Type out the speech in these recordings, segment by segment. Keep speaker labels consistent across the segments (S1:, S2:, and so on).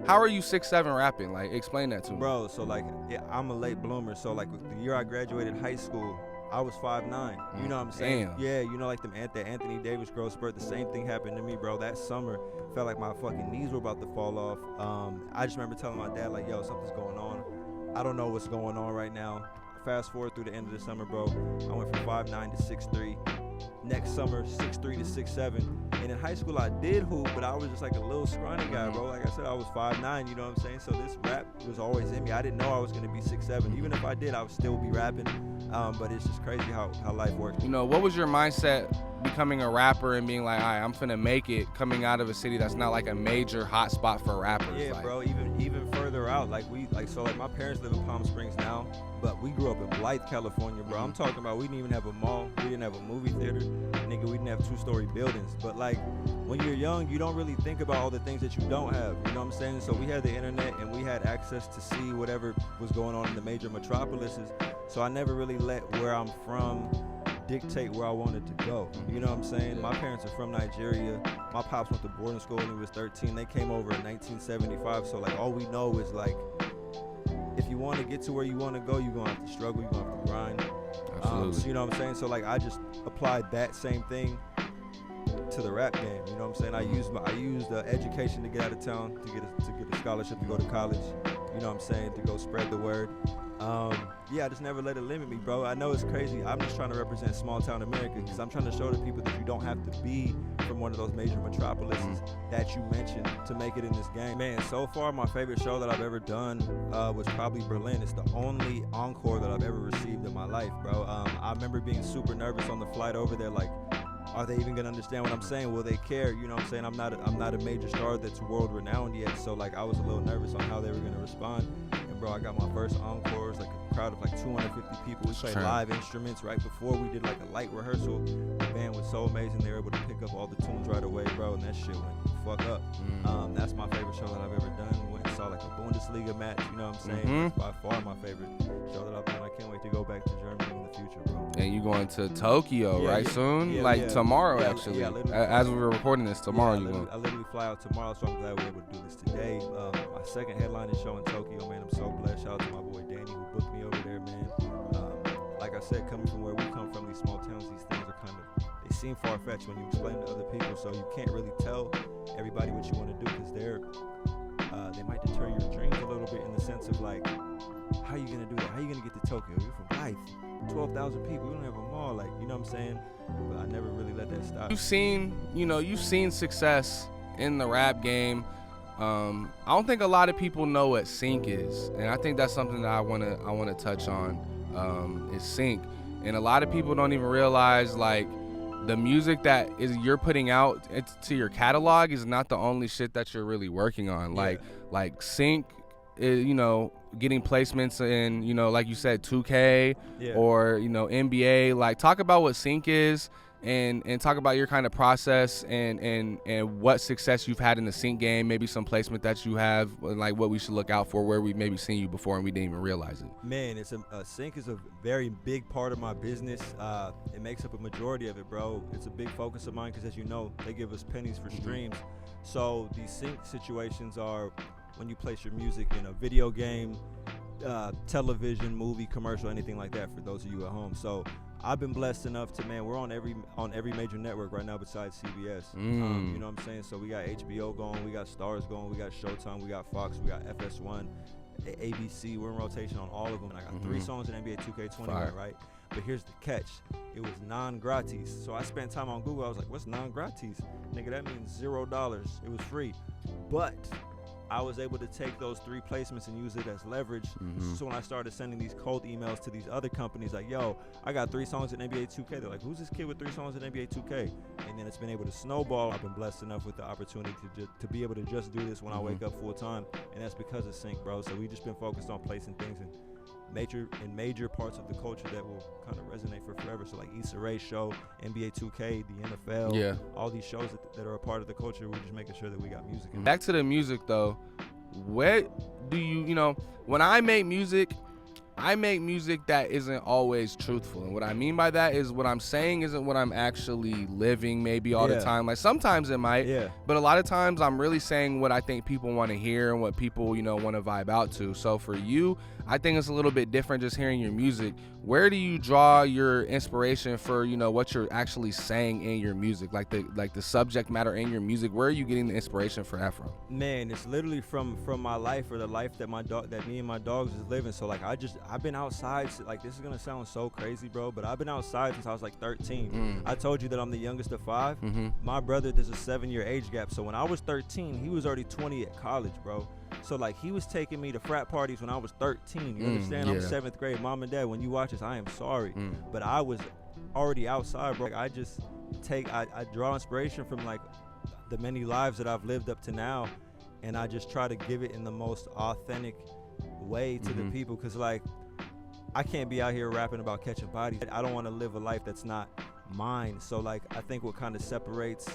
S1: how are you 6'7" rapping? Like, explain that to me.
S2: Bro, so like I'm a late bloomer. So like the year I graduated high school, I was 5'9". You know what I'm saying?
S1: Damn.
S2: Yeah, you know, like the Anthony Davis growth spurt. The same thing happened to me, bro. That summer, felt like my fucking knees were about to fall off. I just remember telling my dad, like, yo, something's going on. I don't know what's going on right now. Fast forward through the end of the summer, bro. I went from 5'9" to 6'3". Next summer, 6'3" to 6'7". And in high school, I did hoop, but I was just like a little scrawny guy, bro. Like I said, I was 5'9", you know what I'm saying? So this rap was always in me. I didn't know I was going to be 6'7". Even if I did, I would still be rapping. But it's just crazy how life works.
S1: You know, what was your mindset becoming a rapper and being like, all right, I'm finna make it, coming out of a city that's not like a major hot spot for rappers?
S2: Yeah,
S1: like,
S2: bro, even further out. Like my parents live in Palm Springs now, but we grew up in Blythe, California, bro. I'm talking about we didn't even have a mall. We didn't have a movie theater. Nigga, we didn't have 2-story buildings. But like, when you're young, you don't really think about all the things that you don't have. You know what I'm saying? So we had the internet and we had access to see whatever was going on in the major metropolises. So I never really let where I'm from dictate where I wanted to go. You know what I'm saying? My parents are from Nigeria. My pops went to boarding school when he was 13. They came over in 1975. So like, all we know is like, if you want to get to where you want to go, you're going to have to struggle, you're going to have to grind.
S1: Absolutely.
S2: So you know what I'm saying? So like, I just applied that same thing to the rap game. You know what I'm saying? I used education to get out of town, to get a scholarship to go to college. You know what I'm saying? To go spread the word. Yeah, I just never let it limit me, bro. I know it's crazy. I'm just trying to represent small town America because I'm trying to show the people that you don't have to be from one of those major metropolises that you mentioned to make it in this game. Man, so far my favorite show that I've ever done was probably Berlin. It's the only encore that I've ever received in my life, bro. I remember being super nervous on the flight over there, like, are they even gonna understand what I'm saying? Will they care? You know what I'm saying? I'm not a major star that's world renowned yet, so like I was a little nervous on how they were gonna respond. And bro, I got my first encores, like a crowd of like 250 people. We played live instruments right before we did like a light rehearsal. The band was so amazing; they were able to pick up all the tunes right away, bro. And that shit went fuck up. That's my favorite show that I've ever done. Went and saw like a Bundesliga match. You know what I'm saying? That's by far my favorite show that I've done. I can't wait to go back to Germany in the future, bro.
S1: And you going to Tokyo, right, soon? Tomorrow, actually. As we were recording this, tomorrow you going.
S2: I literally fly out tomorrow, so I'm glad we were able to do this today. My second headlining show in Tokyo, man. I'm so blessed. Shout out to my boy Danny who booked me over there, man. Like I said, coming from where we come from, these small towns, these things are kind of, they seem far-fetched when you explain to other people, so you can't really tell everybody what you want to do because they might deter your dreams a little bit in the sense of like, how are you gonna do that? How are you gonna get to Tokyo? You're from Life, 12,000 people. You don't have a mall, like, you know what I'm saying? But I never really let that stop.
S1: You've seen success in the rap game. I don't think a lot of people know what sync is, and I think that's something that I wanna touch on. Is sync, and a lot of people don't even realize like the music that you're putting out to your catalog is not the only shit that you're really working on. Like sync is, getting placements in, like you said, 2K or, NBA. Like, talk about what sync is and talk about your kind of process and what success you've had in the sync game, maybe some placement that you have, like what we should look out for, where we maybe seen you before and we didn't even realize it.
S2: Man, it's sync is a very big part of my business. It makes up a majority of it, bro. It's a big focus of mine because, as you know, they give us pennies for streams. So these sync situations are when you place your music in a video game, television, movie, commercial, anything like that, for those of you at home. So I've been blessed enough to, man, we're on every major network right now besides CBS. You know what I'm saying? So we got HBO going, we got Stars going, we got Showtime, we got Fox, we got FS1, ABC. We're in rotation on all of them. And I got 3 songs in NBA 2K21, right? But here's the catch. It was non-gratis. So I spent time on Google. I was like, what's non-gratis? Nigga, that means $0. It was free. But I was able to take those 3 placements and use it as leverage. So when I started sending these cold emails to these other companies, like, yo, I got 3 songs in NBA 2K. They're like, who's this kid with 3 songs in NBA 2K? And then it's been able to snowball. I've been blessed enough with the opportunity to be able to just do this when I wake up full time. And that's because of sync, bro. So we just been focused on placing things in major parts of the culture that will kind of resonate for forever. So like Issa Rae's show, NBA 2K, the NFL, all these shows that are a part of the culture, we're just making sure that we got music in.
S1: Back to the music though, what do you, when I make music, I make music that isn't always truthful. And what I mean by that is what I'm saying isn't what I'm actually living maybe all the time. Like sometimes it might, but a lot of times I'm really saying what I think people want to hear and what people, you know, want to vibe out to. So for you, I think it's a little bit different just hearing your music. Where do you draw your inspiration for, you know, what you're actually saying in your music? Like the subject matter in your music, where are you getting the inspiration for that from?
S2: Man, it's literally from my life, or the life that me and my dogs is living. So like I've been outside, like this is gonna sound so crazy, bro, but I've been outside since I was like 13. I told you that I'm the youngest of 5. My brother, there's a 7-year age gap. So when I was 13, he was already 20 at college, bro. So like he was taking me to frat parties when I was 13. You understand? I'm 7th grade. Mom and Dad, when you watch this, I am sorry, but I was already outside, bro. Like, I draw inspiration from like the many lives that I've lived up to now, and I just try to give it in the most authentic way to the people, because like I can't be out here rapping about catching bodies. I don't want to live a life that's not mine. So like I think what kind of separates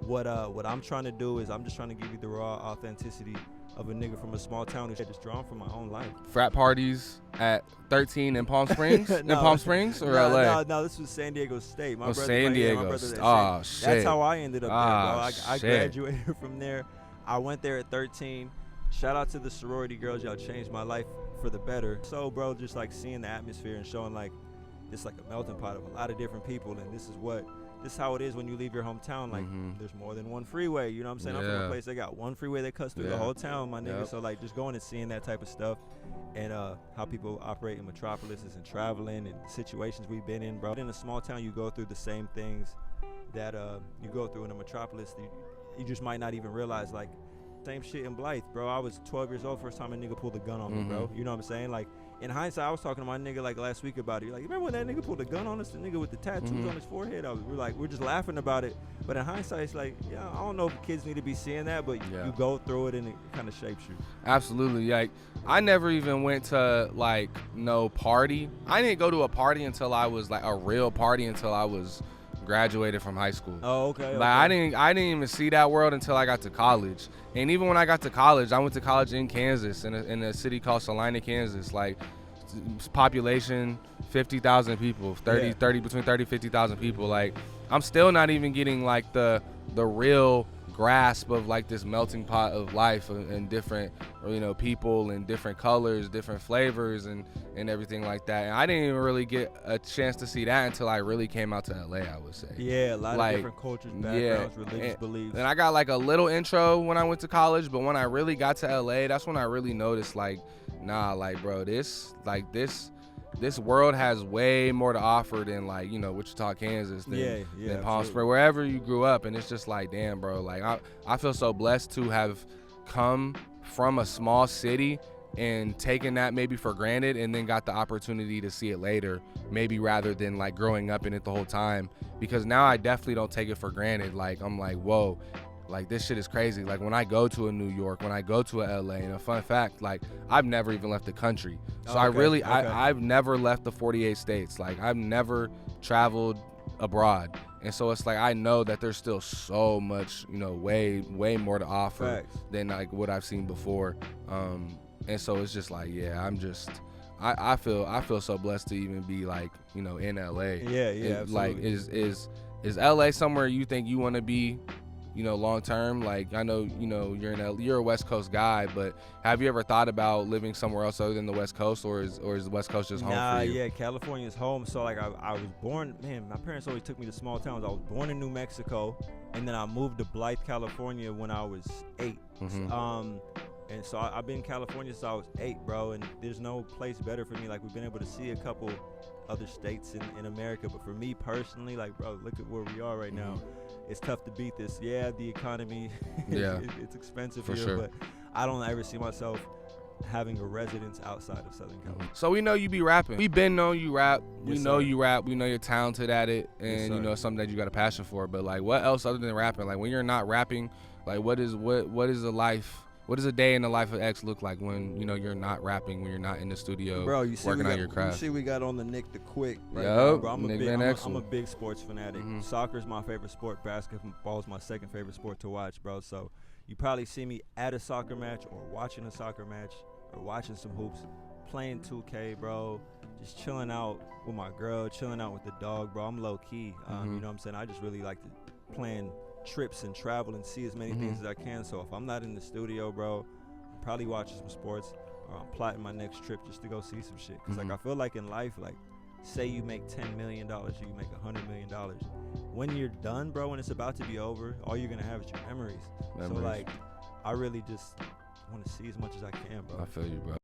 S2: what I'm trying to do is I'm just trying to give you the raw authenticity of a nigga from a small town who's just drawn from my own life.
S1: Frat parties at 13 in Palm Springs? In Palm Springs or LA?
S2: No, this was San Diego State. My brother,
S1: San Diego.
S2: Shit.
S1: That's
S2: how I ended up there, bro. I graduated from there. I went there at 13. Shout out to the sorority girls. Y'all changed my life for the better. So, bro, just like seeing the atmosphere and showing like it's like a melting pot of a lot of different people, and this is how it is when you leave your hometown. Like there's more than one freeway, you know what I'm saying? I'm from a place that got one freeway that cuts through the whole town, my nigga. So like just going and seeing that type of stuff, and how people operate in metropolises and traveling and situations we've been in, bro. In a small town, you go through the same things that you go through in a metropolis. You just might not even realize, like same shit in Blythe, bro. I was 12 years old first time a nigga pulled a gun on me, bro. You know what I'm saying? Like in hindsight, I was talking to my nigga like last week about it. Like, you remember when that nigga pulled a gun on us? The nigga with the tattoos on his forehead. We're just laughing about it. But in hindsight, it's like, yeah, I don't know if kids need to be seeing that, but you go through it and it kind of shapes you.
S1: Absolutely. Like, I never even went to like no party. I didn't go to a party until I was like a real party until I was graduated from high school.
S2: Oh, okay.
S1: Like I didn't even see that world until I got to college. And even when I got to college, I went to college in Kansas, in a city called Salina, Kansas. Like population 50,000 people, 30 between 30 50,000 people. Like I'm still not even getting like the real grasp of like this melting pot of life and different, you know, people and different colors, different flavors and everything like that. And I didn't even really get a chance to see that until I really came out to LA, I would say.
S2: Yeah, a lot of different cultures, backgrounds, religious beliefs.
S1: And I got like a little intro when I went to college, but when I really got to LA, that's when I really noticed like, nah, like bro, this world has way more to offer than like, you know, Wichita, Kansas, than Palm Springs, wherever you grew up. And it's just like, damn, bro, like I feel so blessed to have come from a small city and taken that maybe for granted and then got the opportunity to see it later, maybe rather than like growing up in it the whole time, because now I definitely don't take it for granted. Like I'm like, whoa, like this shit is crazy. Like when I go to a New York, when I go to a LA, and a fun fact, like I've never even left the country. So I've never left the 48 states. Like I've never traveled abroad. And so it's like I know that there's still so much, you know, way more to offer than like what I've seen before. And so it's just like, yeah, I feel so blessed to even be like, you know, in LA.
S2: Yeah,
S1: like is LA somewhere you think you want to be, you know, long term? Like I know, you know, you're a West Coast guy, but have you ever thought about living somewhere else other than the West Coast, or is the West Coast just home for you?
S2: Yeah, California's home. So like I was born, man, my parents always took me to small towns. I was born in New Mexico, and then I moved to Blythe, California when I was 8. And so I've been in California since I was 8, bro, and there's no place better for me. Like we've been able to see a couple other states in America, but for me personally, like, bro, look at where we are right now. It's tough to beat this. Yeah, the economy, it's expensive
S1: for
S2: here,
S1: sure.
S2: But I don't ever see myself having a residence outside of Southern California.
S1: So we know you be rapping. We been known you rap. We
S2: Yes,
S1: know
S2: sir.
S1: you rap. We know you're talented at it, and
S2: Yes,
S1: you
S2: sir.
S1: know something that you got a passion for. But like, what else other than rapping? Like when you're not rapping, like what is a life? What does a day in the life of X look like when, you know, you're not rapping, when you're not in the studio,
S2: Bro, you see
S1: working on your craft?
S2: You see we got on the Nick the Quick right
S1: Yup,
S2: now, bro. I'm
S1: Nick Van Exel.
S2: a big sports fanatic. Soccer's my favorite sport. Basketball is my second favorite sport to watch, bro. So you probably see me at a soccer match or watching a soccer match or watching some hoops. playing 2K, bro. Just chilling out with my girl, chilling out with the dog, bro. I'm low key. You know what I'm saying? I just really like to plan trips and travel and see as many things as I can. So if I'm not in the studio, bro, I'm probably watching some sports, or I'm plotting my next trip just to go see some shit. Cause like I feel like in life, like say you make $10 million, or you make $100 million. When you're done, bro, when it's about to be over, all you're gonna have is your memories. So like, I really just want to see as much as I can, bro.
S1: I feel you, bro.